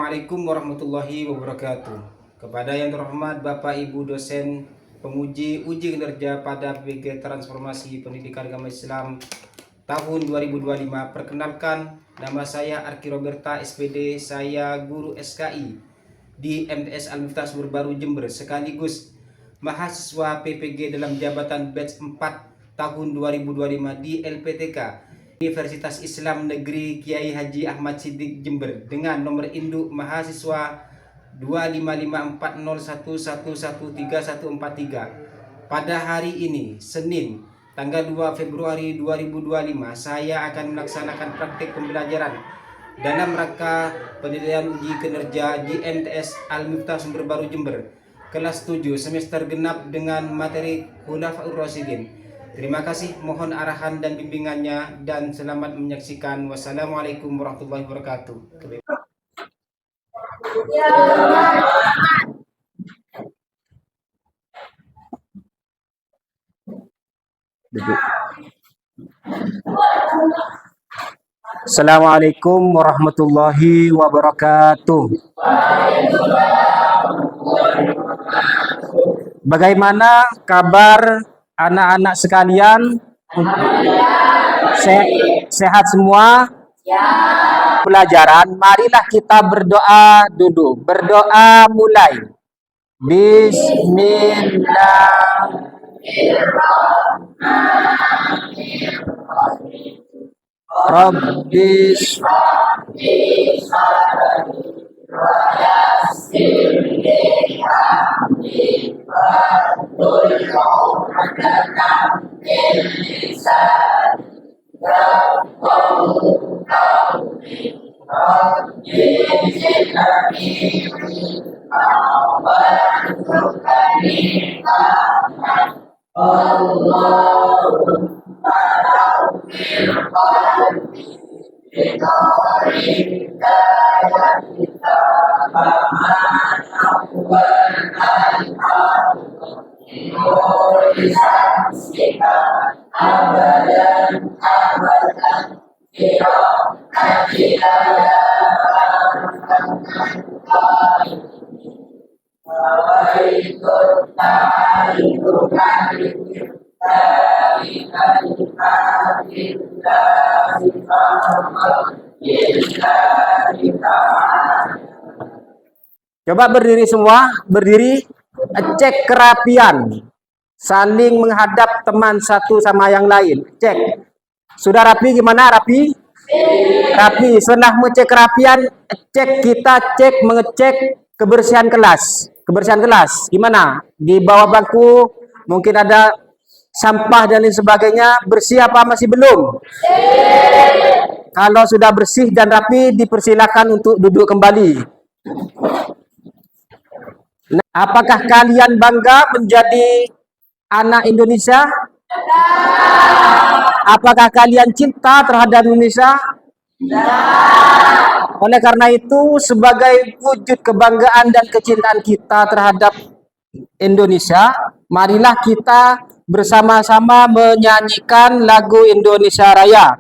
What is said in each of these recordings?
Assalamualaikum warahmatullahi wabarakatuh. Kepada yang terhormat Bapak Ibu dosen penguji uji kinerja pada PPG Transformasi Pendidikan Agama Islam tahun 2025, perkenalkan nama saya Arki Roberta SPD, saya guru SKI di MTS Al-Miftah Sumber Baru Jember, sekaligus mahasiswa PPG dalam jabatan batch 4 tahun 2025 di LPTK Universitas Islam Negeri Kiai Haji Ahmad Siddiq Jember dengan nomor induk mahasiswa 2554011131143. Pada hari ini, Senin, tanggal 2 Februari 2025, saya akan melaksanakan praktik pembelajaran dalam rangka penilaian uji kinerja di MTS Al-Miftah Sumber Baru Jember, kelas 7 semester genap dengan materi Khulafaur Rasyidin. Terima kasih, mohon arahan dan bimbingannya, dan selamat menyaksikan. Wassalamualaikum warahmatullahi wabarakatuh. Assalamualaikum warahmatullahi wabarakatuh. Bagaimana kabar anak-anak sekalian? Sehat semua? Pelajaran, marilah kita berdoa dulu. Berdoa mulai. Bismillahirrahmanirrahim. Rabbis Coba berdiri semua, berdiri, cek kerapian, saling menghadap teman satu sama yang lain, cek. Sudah rapi? Gimana rapi? Rapi. Setelah mengecek kerapian, kita mengecek kebersihan kelas. Kebersihan kelas, gimana? Di bawah bangku mungkin ada sampah dan lain sebagainya, bersih apa masih belum? Kalau sudah bersih dan rapi, dipersilakan untuk duduk kembali. Nah, apakah kalian bangga menjadi anak Indonesia? Apakah kalian cinta terhadap Indonesia? Oleh karena itu, sebagai wujud kebanggaan dan kecintaan kita terhadap Indonesia, marilah kita bersama-sama menyanyikan lagu Indonesia Raya.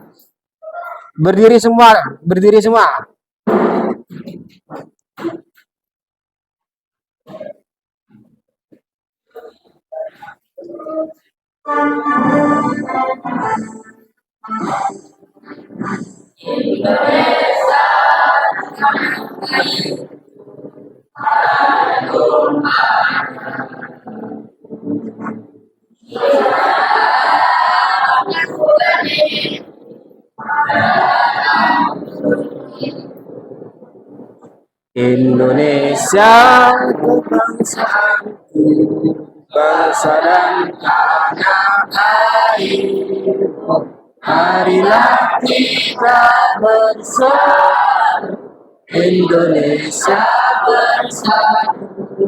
Berdiri semua, berdiri semua. Indonesia kebangsaanku, bangsa dan tanah air. Marilah kita bersatu, Indonesia bersatu.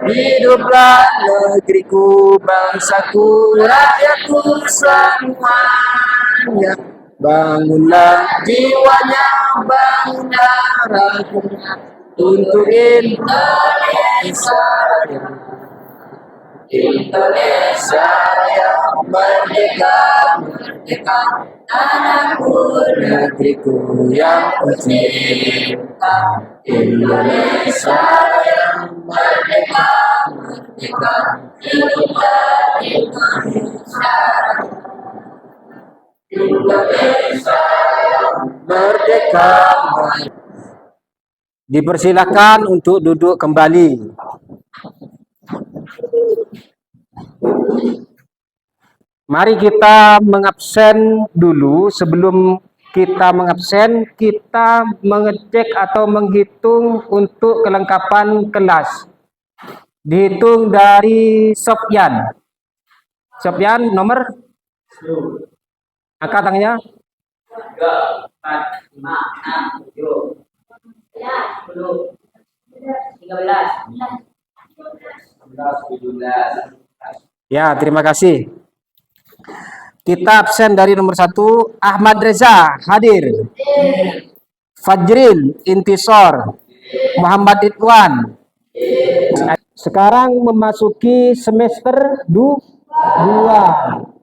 Hiduplah negeriku, bangsaku, rakyatku semuanya. Bangunlah jiwanya, bangunlah raganya untuk Indonesia. Indonesia Raya, merdeka, merdeka, Anakku negeriku yang kucinta, Indonesia yang merdeka, merdeka, Indonesia, Indonesia yang merdeka. Dipersilakan untuk duduk kembali. Mari kita mengabsen dulu. Sebelum kita mengabsen, kita mengecek atau menghitung untuk kelengkapan kelas. Dihitung dari Sofyan. Sofyan nomor? Angkat tangannya. 3, 4, 5, 6, 7, 10, 13, 17. Ya, terima kasih. Kita absen dari nomor 1, Ahmad Reza hadir. Fajril Intisor, Muhammad Ridwan. Sekarang memasuki semester 2.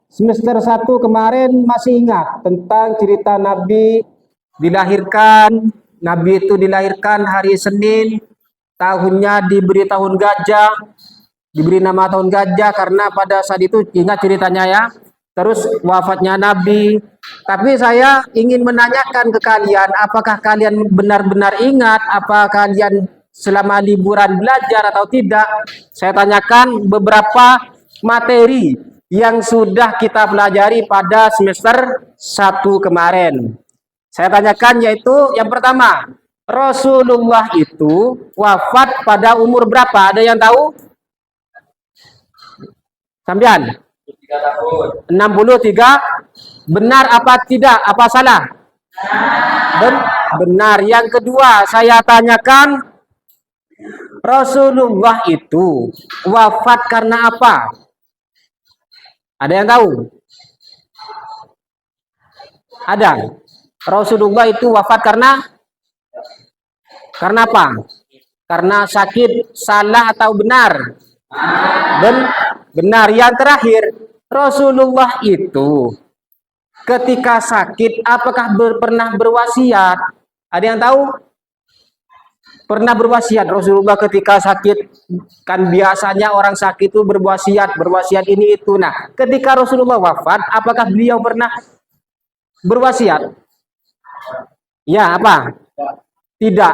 Semester 1 kemarin masih ingat tentang cerita Nabi dilahirkan. Nabi itu dilahirkan hari Senin, tahunnya diberi tahun gajah, diberi nama tahun gajah karena pada saat itu, ingat ceritanya ya. Terus wafatnya Nabi. Tapi saya ingin menanyakan ke kalian, apakah kalian benar-benar ingat, apa kalian selama liburan belajar atau tidak? Saya tanyakan beberapa materi yang sudah kita pelajari pada semester 1 kemarin. Saya tanyakan yaitu yang pertama, Rasulullah itu wafat pada umur berapa? Ada yang tahu? Sampian? 63. Benar apa tidak? Apa salah? Benar. Yang kedua, saya tanyakan, Rasulullah itu wafat karena apa? Ada yang tahu? Ada. Rasulullah itu wafat karena apa? Karena sakit. Salah atau benar? Benar. Yang terakhir, Rasulullah itu ketika sakit apakah pernah berwasiat? Ada yang tahu? Pernah berwasiat Rasulullah ketika sakit? Kan biasanya orang sakit itu berwasiat ini itu. Nah, ketika Rasulullah wafat, apakah beliau pernah berwasiat? Ya, apa? Tidak.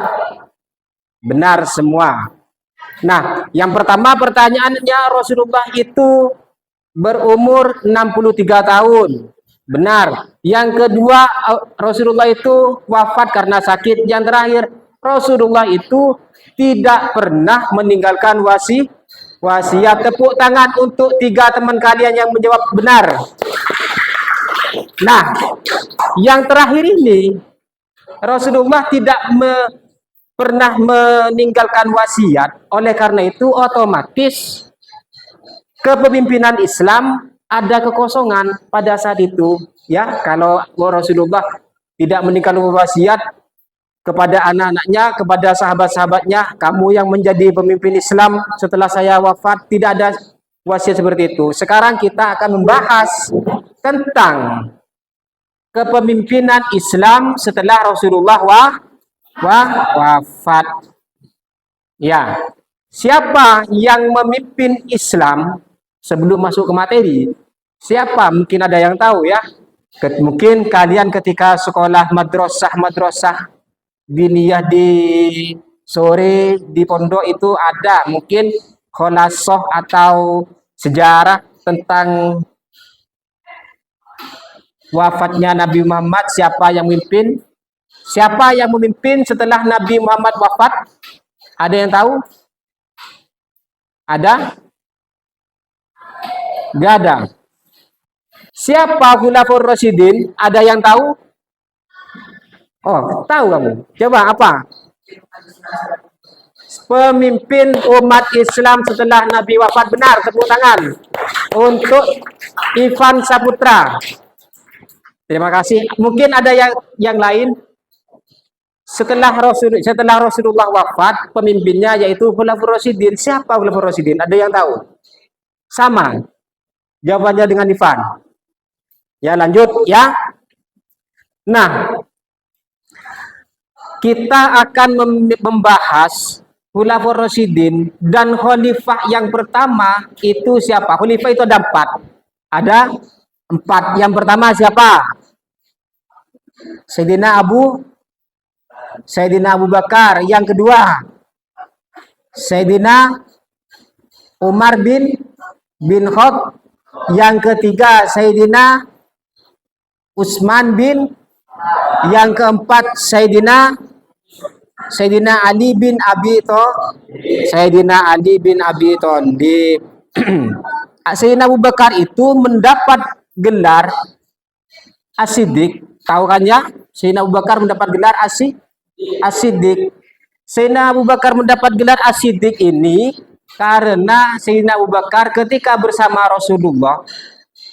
Benar semua. Nah, yang pertama pertanyaannya, Rasulullah itu berumur 63 tahun. Benar. Yang kedua, Rasulullah itu wafat karena sakit. Yang terakhir, Rasulullah itu tidak pernah meninggalkan wasiat. Tepuk tangan untuk 3 teman kalian yang menjawab benar. Nah, yang terakhir ini, Rasulullah tidak pernah meninggalkan wasiat. Oleh karena itu, otomatis kepemimpinan Islam ada kekosongan pada saat itu. Ya, kalau Rasulullah tidak meninggalkan wasiat kepada anak-anaknya, kepada sahabat-sahabatnya, kamu yang menjadi pemimpin Islam setelah saya wafat, tidak ada wasiat seperti itu. Sekarang kita akan membahas tentang kepemimpinan Islam setelah Rasulullah wafat. Ya, siapa yang memimpin Islam sebelum masuk ke materi? Siapa? Mungkin ada yang tahu ya. Mungkin kalian ketika sekolah madrasah diniyah di sore di pondok itu ada mungkin khulasoh atau sejarah tentang wafatnya Nabi Muhammad. Siapa yang memimpin? Siapa yang memimpin setelah Nabi Muhammad wafat? Ada yang tahu? Ada? Gak ada. Siapa Khulafaur Rasyidin? Ada yang tahu? Oh, tahu kamu. Coba apa? Pemimpin umat Islam setelah Nabi wafat. Benar, tepuk tangan untuk Ivan Saputra. Terima kasih. Mungkin ada yang lain. Setelah Rasulullah wafat, pemimpinnya yaitu Khulafaur Rasyidin. Siapa Khulafaur Rasyidin? Ada yang tahu? Sama. Jawabannya dengan Ivan. Ya, lanjut ya. Nah, kita akan membahas Khulafaur Rasyidin dan khalifah yang pertama itu siapa? Khalifah itu ada 4. Ada 4. Yang pertama siapa? Sayyidina Abu Bakar. Yang kedua, Sayyidina Umar bin Khattab. Yang ketiga, Sayyidina Utsman yang keempat, Sayyidina Ali bin Abi Thalib. Sayyidina Abu Bakar itu mendapat gelar As-Siddiq. Tahu kan ya? Sayyidina Abu Bakar mendapat gelar As-Siddiq. Sayyidina Abu Bakar mendapat gelar As-Siddiq ini karena Sayyidina Abu Bakar ketika bersama Rasulullah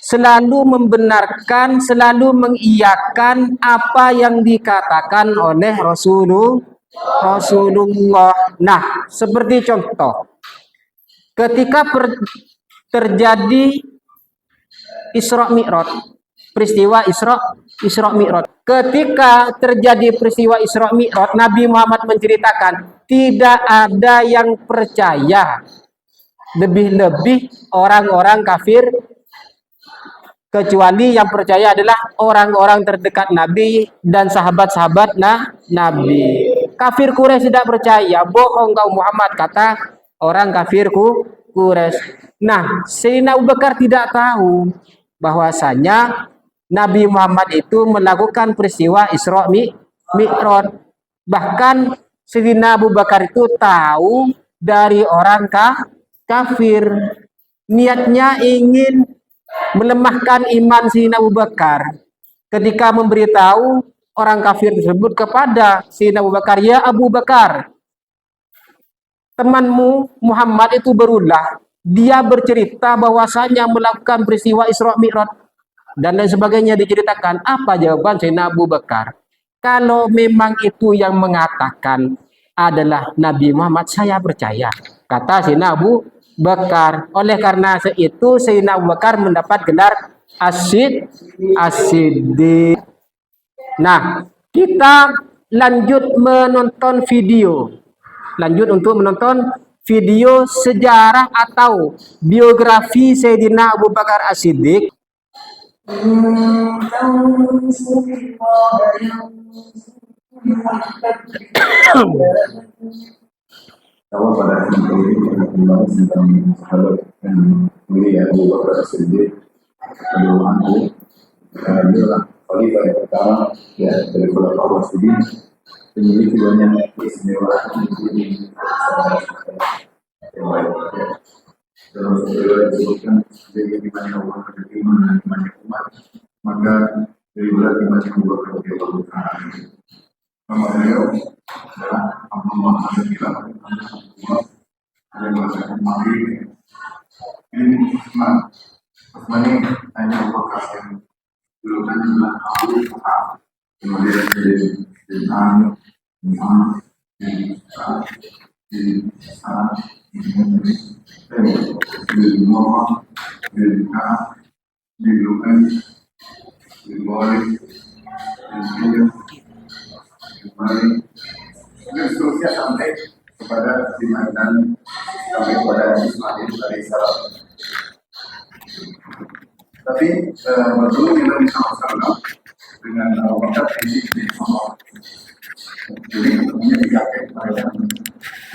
selalu membenarkan, selalu mengiyakan apa yang dikatakan oleh Rasulullah. Nah, seperti contoh, ketika terjadi Isra Mi'raj, peristiwa Isra Mi'raj. Ketika terjadi peristiwa Isra Mi'raj, Nabi Muhammad menceritakan tidak ada yang percaya, lebih-lebih orang-orang kafir, kecuali yang percaya adalah orang-orang terdekat Nabi dan sahabat-sahabat Nabi. Kafir Quraisy tidak percaya, bohong kau Muhammad, kata orang kafir Quraisy. Nah, Sayyidina Abu Bakar tidak tahu bahwasanya Nabi Muhammad itu melakukan peristiwa Isra Mi'raj. Bahkan Sayyidina Abu Bakar itu tahu dari orang kafir. Niatnya ingin melemahkan iman Sayyidina Abu Bakar. Ketika memberitahu orang kafir tersebut kepada Sayyidina Abu Bakar, ya Abu Bakar, temanmu Muhammad itu berulah. Dia bercerita bahwasanya melakukan peristiwa Isra Mi'raj dan lain sebagainya diceritakan. Apa jawaban Sayyidina Abu Bakar? Kalau memang itu yang mengatakan adalah Nabi Muhammad, saya percaya, kata Sayyidina Abu Bakar. Oleh karena itu Sayyidina Abu Bakar mendapat gelar As-Siddiq. Nah, kita lanjut menonton video. Lanjut untuk menonton video sejarah atau biografi Sayyidina Abu Bakar As-Siddiq. Awal pada hari ini Rasulullah tentang sahabat yang mulia Abu Bakar As-Siddiq radhiyallahu anhu. Dia adalah khalifah yang pertama dari Khulafaur Rasyidin, memiliki banyak keistimewaan yang baik. Dalam beliau disebutkan sebagai iman Allah dan iman dan iman umat, maka berilah iman Abu Bakar radhiyallahu anhu. Nama beliau adalah Abdullah Al-Bilal yang mengatakan Mari bin Utsman ini hanya bekas yang dulu kan adalah Abu Bakar, kemudian bin Amr bin bin Muhammad bin Ka'ab bin Lu'ay bin Walid bin Siyah kembali dan seterusnya sampai kepada iman dan sampai kepada Ismail alaihissalam. Tapi bertemu Nabi SAW dengan Abu Bakar ini sama. Jadi ketemunya di kakek mereka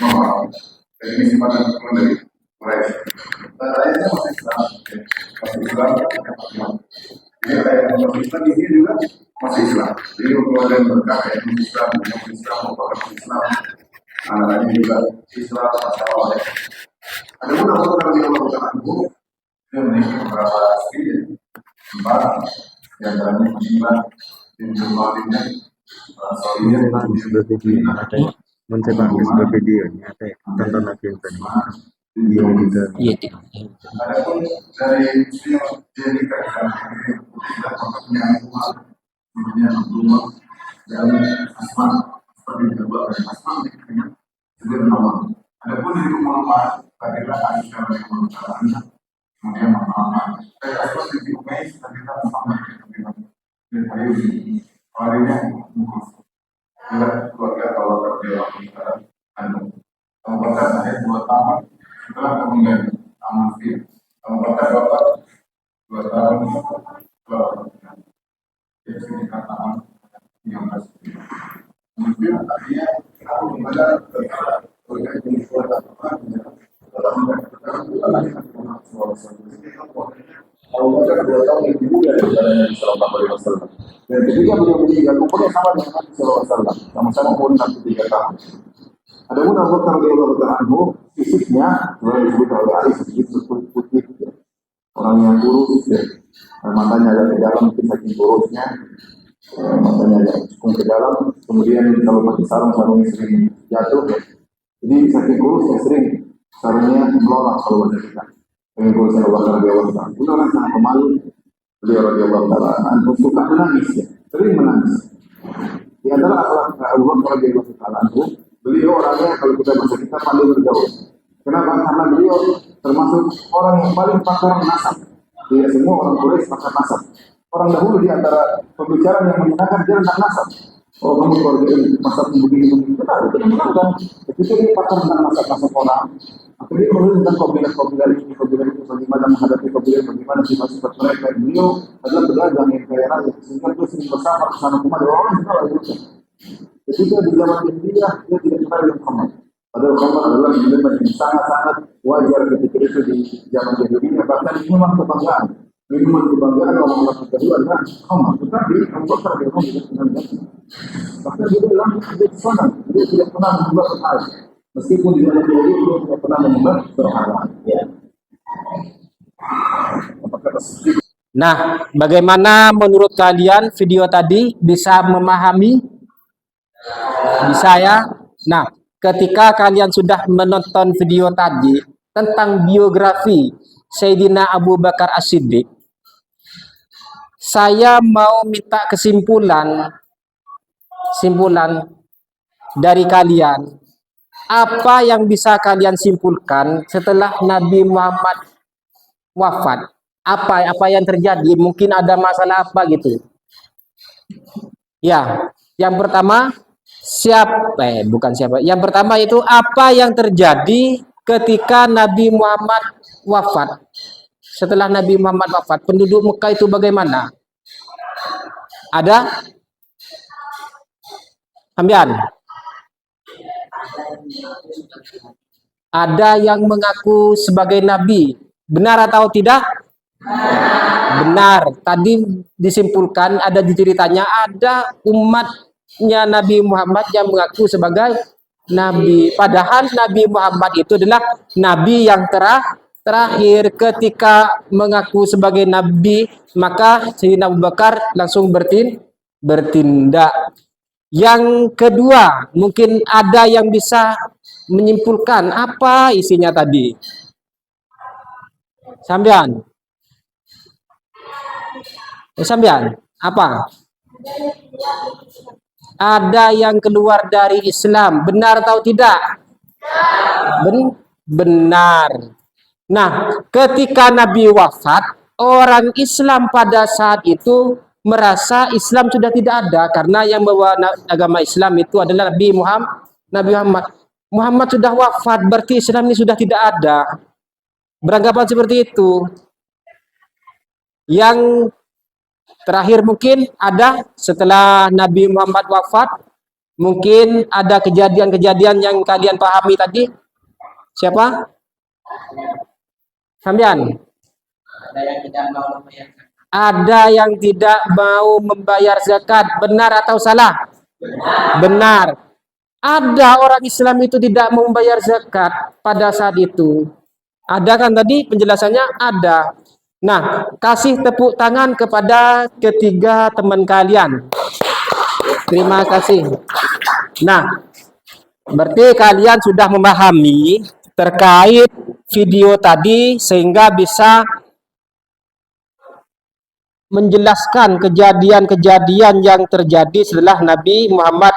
bahwa ini sifatnya dari Quraisy. Ayatnya masih Islam, Jadi ayat masih Islam di sini juga masih Islam. Jadi kalau ada yang berkata yang Islam, bukan Islam, ini juga Islam masalah. Ada pun Abu Bakar radhiyallahu anhu dia memiliki beberapa skill, 4 di antaranya Muslimah bin Jumalimnya, Soalnya sebuah video mencetak sebuah video nyata tonton lagi yang tadi yang kita adapun dari Muslim dia dikatakan tidak kontaknya umat kemudian Abdullah dan Asma seperti kedua dari Asma dengan sebuah nama. Adapun dari Muhammad adalah Aisyah radhiyallahu anha kemudian Muhammad dari Asma bin Umais adalah Muhammad bin Ayub. Kalau Mungkin artinya kalau kepada terkait dengan suara Abu Bakar 2 tahun lebih muda daripada Nabi Sallallahu Alaihi Wasallam. Dan ketika beliau meninggal, umurnya sama dengan Nabi Sallallahu Alaihi Wasallam, sama-sama umur 63 tahun. Adapun Abu Bakar radhiyallahu anhu, fisiknya sebenarnya disebut oleh Ali sedikit putih, ya. Orang yang kurus, ya. Matanya agak ke dalam, mungkin saking kurusnya, matanya agak cukup ke dalam. Kemudian kalau pakai sarung, sarungnya sering jatuh, ya. Jadi saking kurusnya sering sarungnya melorot kalau bahasa kita. Dengan kurusnya Abu Bakar radhiyallahu anhu, beliau orang sangat pemalu. Beliau radhiyallahu anhu suka menangis, ya. Sering menangis. Di antara akhlak Abu Bakar radhiyallahu anhu, beliau orangnya kalau kita bahasa kita pandai bergaul. Kenapa? Karena beliau termasuk orang yang paling pakar nasab. Tidak semua orang Quraisy pakar nasab. Orang dahulu di antara pembicaraan yang menggunakan dia tentang nasab. Oh, kamu keluarga ini nasab begini. Benar, itu menang. Ketika dia pakar tentang nasab orang, maka dia menulis tentang kabilah ini, bagaimana menghadapi kabilah, bagaimana sifat-sifat mereka. Beliau adalah pedagang yang kaya raya, sehingga dia sering bersama kesana kemari. Orang juga lagi. Ketika di zaman India, dia tidak kenal dengan Muhammad. Padahal Muhammad adalah minuman yang sangat-sangat wajar ketika itu di zaman jahiliyah. Bahkan minuman kebanggaan orang-orang kedua adalah Muhammad. Tetapi Abu Bakar dia tidak kenal dengan bahkan dia bilang dia senang, dia tidak pernah membuat berhala. Meskipun di zaman jahiliyah dia tidak pernah membuat berhala. Ya. Nah, bagaimana menurut kalian video tadi bisa memahami? Bisa ya? Nah, ketika kalian sudah menonton video tadi tentang biografi Sayyidina Abu Bakar As-Siddiq, saya mau minta kesimpulan dari kalian. Apa yang bisa kalian simpulkan setelah Nabi Muhammad wafat? Apa yang terjadi? Mungkin ada masalah apa gitu? Ya, yang pertama bukan siapa. Yang pertama itu apa yang terjadi ketika Nabi Muhammad wafat? Setelah Nabi Muhammad wafat, penduduk Mekah itu bagaimana? Ada? Ambian? Ada yang mengaku sebagai nabi. Benar atau tidak? Benar. Tadi disimpulkan, ada di ceritanya, ada umatnya Nabi Muhammad yang mengaku sebagai nabi. Padahal Nabi Muhammad itu adalah nabi yang terakhir. Ketika mengaku sebagai nabi, maka Sayyidina Abu Bakar langsung bertindak. Yang kedua, mungkin ada yang bisa menyimpulkan apa isinya tadi. Sambian, apa? Ada yang keluar dari Islam, benar atau tidak? Benar. Nah, ketika Nabi wafat, orang Islam pada saat itu merasa Islam sudah tidak ada karena yang membawa agama Islam itu adalah Nabi Muhammad. Muhammad sudah wafat, berarti Islam ini sudah tidak ada. Beranggapan seperti itu. Yang terakhir mungkin ada setelah Nabi Muhammad wafat, mungkin ada kejadian-kejadian yang kalian pahami tadi. Siapa? Sambian. Ada yang tidak mau membayar zakat. Benar atau salah? Benar. Ada orang Islam itu tidak mau membayar zakat pada saat itu. Ada kan tadi penjelasannya? Ada. Nah, kasih tepuk tangan kepada ketiga teman kalian. Terima kasih. Nah, berarti kalian sudah memahami terkait video tadi sehingga bisa menjelaskan kejadian-kejadian yang terjadi setelah Nabi Muhammad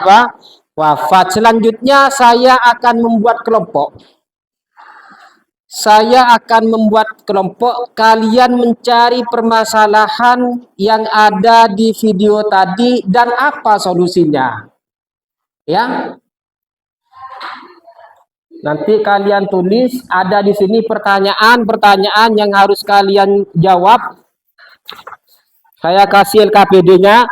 wafat. Selanjutnya saya akan membuat kelompok. Kalian mencari permasalahan yang ada di video tadi dan apa solusinya. Ya. Nanti kalian tulis, ada di sini pertanyaan yang harus kalian jawab. Saya kasih LKPD-nya.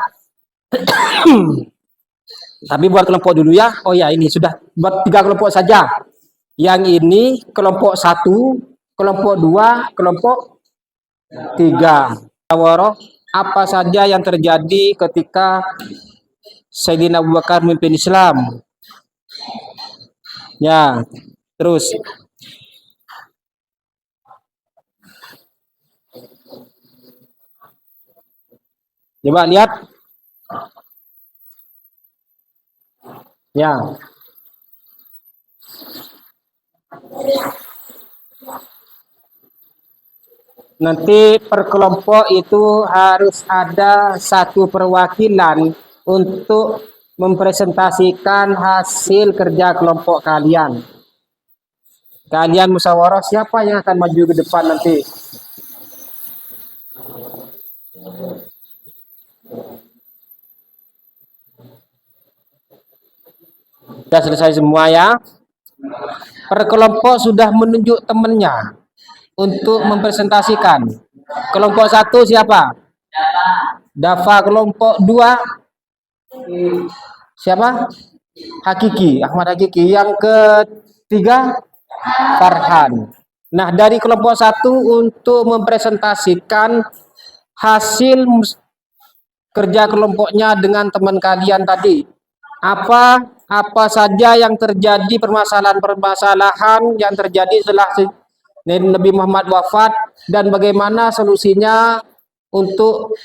Tapi buat kelompok dulu ya. Oh ya, ini sudah buat 3 kelompok saja. Yang ini kelompok 1, kelompok 2, kelompok 3. Musyawarah apa saja yang terjadi ketika Sayyidina Abu Bakar memimpin Islam. Ya, terus coba lihat. Ya. Nanti per kelompok itu harus ada satu perwakilan untuk mempresentasikan hasil kerja kelompok kalian. Kalian musyawarah siapa yang akan maju ke depan nanti. Sudah selesai semua ya. Per kelompok sudah menunjuk temannya untuk mempresentasikan. Kelompok 1 siapa? Dafa. Kelompok 2 siapa? Hakiki, Ahmad Hakiki. Yang ketiga Farhan. Nah, dari kelompok 1 untuk mempresentasikan hasil kerja kelompoknya dengan teman kalian tadi. Apa saja yang terjadi, permasalahan-permasalahan yang terjadi setelah Nabi Muhammad wafat, dan bagaimana solusinya untuk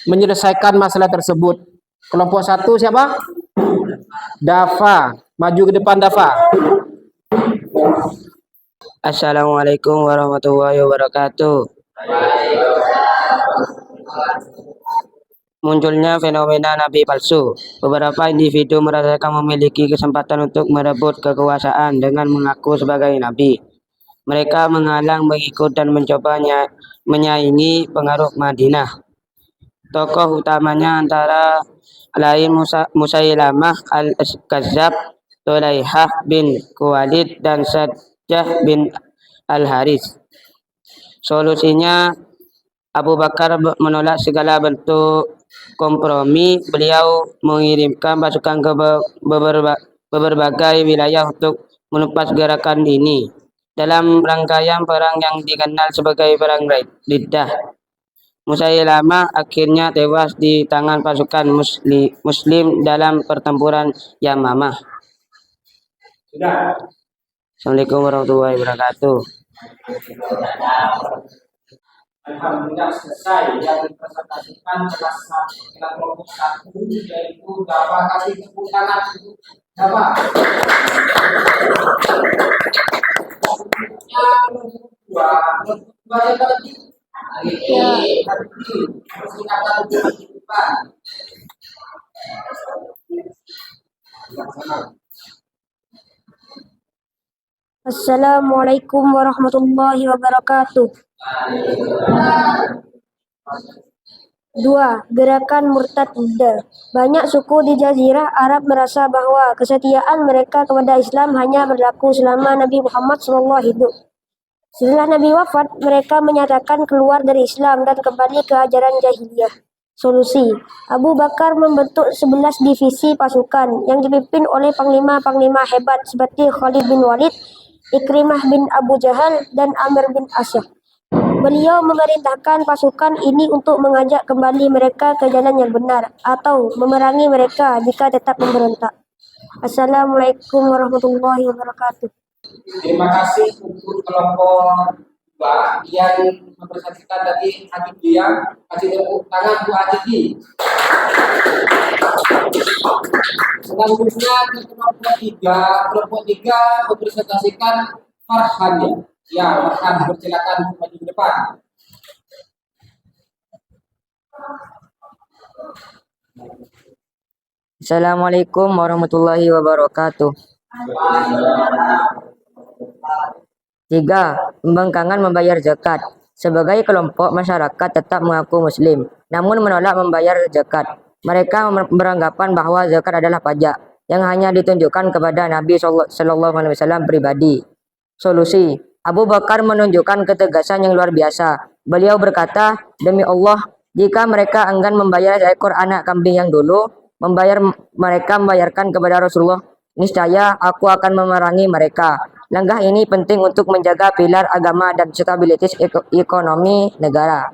menyelesaikan masalah tersebut. Kelompok 1 siapa? Dafa. Maju ke depan, Dafa. Assalamualaikum warahmatullahi wabarakatuh. Munculnya fenomena nabi palsu. Beberapa individu merasakan memiliki kesempatan untuk merebut kekuasaan dengan mengaku sebagai nabi. Mereka menghalang, mengikut, dan mencoba menyaingi pengaruh Madinah. Tokoh utamanya antara lain Musailamah al-Kazzab, Tulaihah bin Khuwailid, dan Sajjah bin al-Haris. Solusinya, Abu Bakar menolak segala bentuk kompromi. Beliau mengirimkan pasukan ke berbagai wilayah untuk menumpas gerakan ini. Dalam rangkaian perang yang dikenal sebagai Perang Riddah, Musailamah akhirnya tewas di tangan pasukan Muslim dalam pertempuran Yamamah. Assalamualaikum warahmatullahi wabarakatuh. Alhamdulillah selesai. Yang dipresentasikan kelas kelompok 1 yaitu Dafa. Kasih tepuk tangan Dafa. Yang kedua lagi. Assalamualaikum warahmatullahi wabarakatuh. 2. Gerakan Murtad Riddah. Banyak suku di Jazirah Arab merasa bahwa kesetiaan mereka kepada Islam hanya berlaku selama Nabi Muhammad SAW hidup. Setelah Nabi wafat, mereka menyatakan keluar dari Islam dan kembali ke ajaran jahiliyah. Solusi: Abu Bakar membentuk 11 divisi pasukan yang dipimpin oleh panglima-panglima hebat seperti Khalid bin Walid, Ikrimah bin Abu Jahal, dan Amr bin Asyah. Beliau memerintahkan pasukan ini untuk mengajak kembali mereka ke jalan yang benar atau memerangi mereka jika tetap memberontak. Assalamualaikum warahmatullahi wabarakatuh. Terima kasih untuk kelompok 2 yang mempresentasikan tadi Hakiki. Kasih tepuk tangan Bu Hakiki. Selanjutnya ke kelompok 3. Kelompok 3 mempresentasikan Farhan ya. Ya, Farhan, bersilakan maju ke depan. Assalamualaikum warahmatullahi wabarakatuh. 3. Pembangkangan membayar zakat. Sebagai kelompok masyarakat tetap mengaku muslim, namun menolak membayar zakat. Mereka beranggapan bahwa zakat adalah pajak yang hanya ditunjukkan kepada Nabi SAW pribadi. Solusi: Abu Bakar menunjukkan ketegasan yang luar biasa. Beliau berkata, "Demi Allah, Jika mereka enggan membayar seekor anak kambing yang dulu, mereka membayarkan kepada Rasulullah, niscaya aku akan memerangi mereka. Langkah ini penting untuk menjaga pilar agama dan stabilitas ekonomi negara.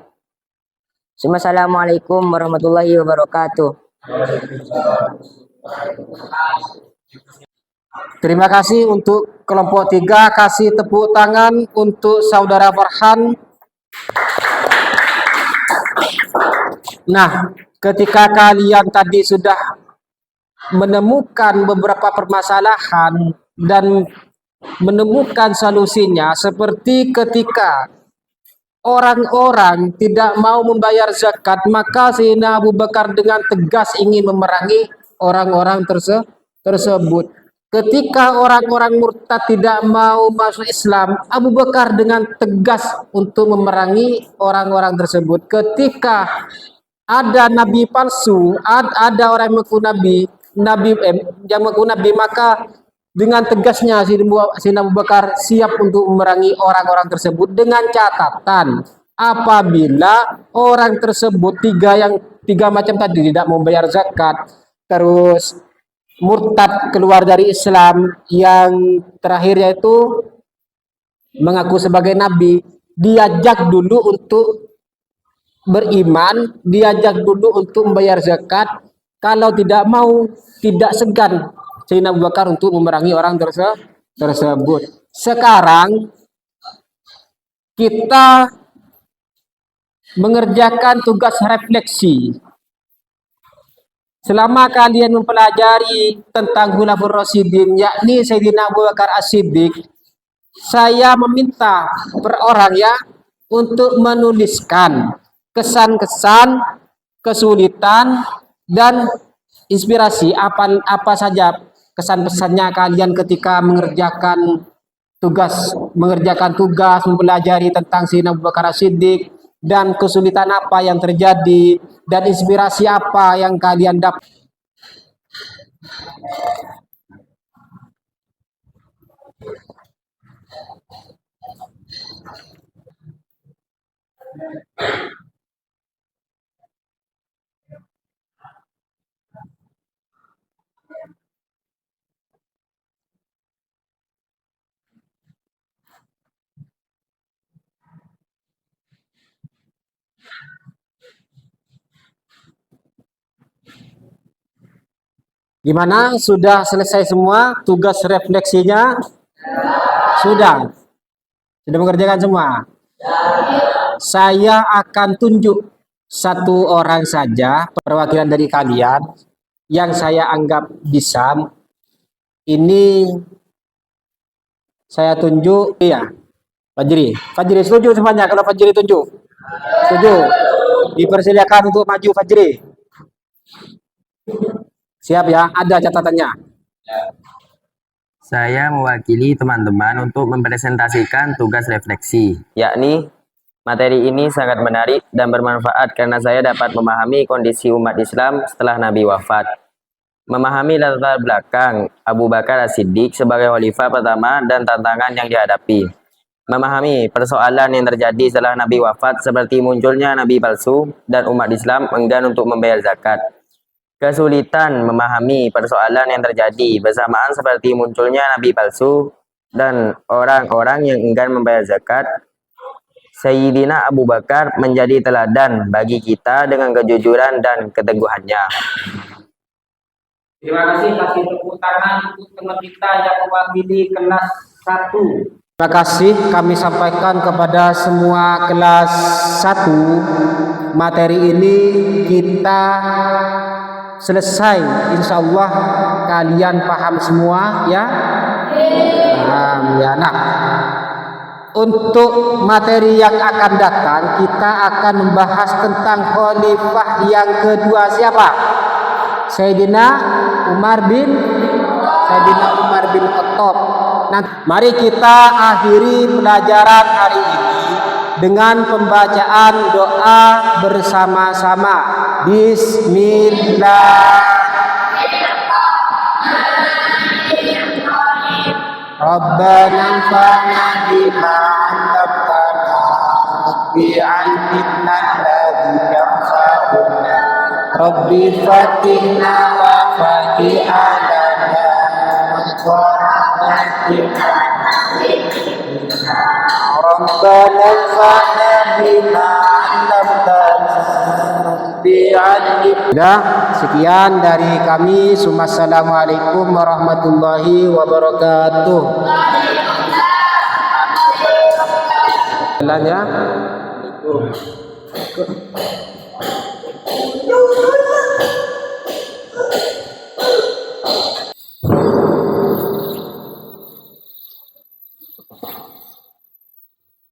Assalamualaikum warahmatullahi wabarakatuh. Terima kasih untuk kelompok 3. Kasih tepuk tangan untuk saudara Farhan. Nah, ketika kalian tadi sudah menemukan beberapa permasalahan dan menemukan solusinya, seperti ketika orang-orang tidak mau membayar zakat, maka Sayyidina Abu Bakar dengan tegas ingin memerangi orang-orang tersebut. Ketika orang-orang murtad tidak mau masuk Islam, Abu Bakar dengan tegas untuk memerangi orang-orang tersebut. Ketika ada nabi palsu, ada orang yang mengaku nabi, maka dengan tegasnya Sayyidina Abu Bakar siap untuk memerangi orang-orang tersebut, dengan catatan apabila orang tersebut tiga macam tadi tidak membayar zakat, terus murtad keluar dari Islam, yang terakhir yaitu mengaku sebagai nabi, diajak dulu untuk beriman, diajak dulu untuk membayar zakat. Kalau tidak mau, tidak segan Sayyidina Abu Bakar untuk memerangi orang tersebut. Sekarang kita mengerjakan tugas refleksi. Selama kalian mempelajari tentang Khulafaur Rasyidin, yakni Sayyidina Abu Bakar As-Siddiq, saya meminta per orang ya untuk menuliskan kesan-kesan, kesulitan, dan inspirasi apa saja kesan-pesannya kalian ketika mengerjakan tugas mempelajari tentang Sayyidina Abu Bakar As-Siddiq, dan kesulitan apa yang terjadi, dan inspirasi apa yang kalian dapat. Gimana? Sudah selesai semua tugas refleksinya? Sudah mengerjakan semua? Saya akan tunjuk satu orang saja perwakilan dari kalian yang saya anggap bisa. Ini saya tunjuk, iya, Fajri setuju semuanya kalau Fajri tunjuk? Setuju? Dipersilakan untuk maju, Fajri. Siap ya, ada catatannya. Saya mewakili teman-teman untuk mempresentasikan tugas refleksi, yakni materi ini sangat menarik dan bermanfaat karena saya dapat memahami kondisi umat Islam setelah Nabi wafat. Memahami latar belakang Abu Bakar As-Siddiq sebagai khalifah pertama dan tantangan yang dihadapi. Memahami persoalan yang terjadi setelah Nabi wafat seperti munculnya nabi palsu dan umat Islam enggan untuk membayar zakat. Kesulitan memahami persoalan yang terjadi bersamaan seperti munculnya nabi palsu dan orang-orang yang enggan membayar zakat. Sayyidina Abu Bakar menjadi teladan bagi kita dengan kejujuran dan keteguhannya. Terima kasih, kasih tepuk tangan untuk teman kita yang mewakili kelas 1. Terima kasih kami sampaikan kepada semua kelas 1. Materi ini kita selesai, insya Allah kalian paham semua ya. Paham ya. Nah, untuk materi yang akan datang kita akan membahas tentang khalifah yang kedua. Siapa? Sayyidina Umar bin Khattab. Nah, mari kita akhiri pelajaran hari ini dengan pembacaan doa bersama-sama. Bismillah. Rabbana anfa'na bima 'allamtana wa 'allimna alladhi yanfa'una Rabbi fatihna wa fatihana wa rahmatina Rabbana anfa'na bima 'allamtana bi'ilmika. Sekian dari kami. Assalamualaikum warahmatullahi wabarakatuh. Jalan ya.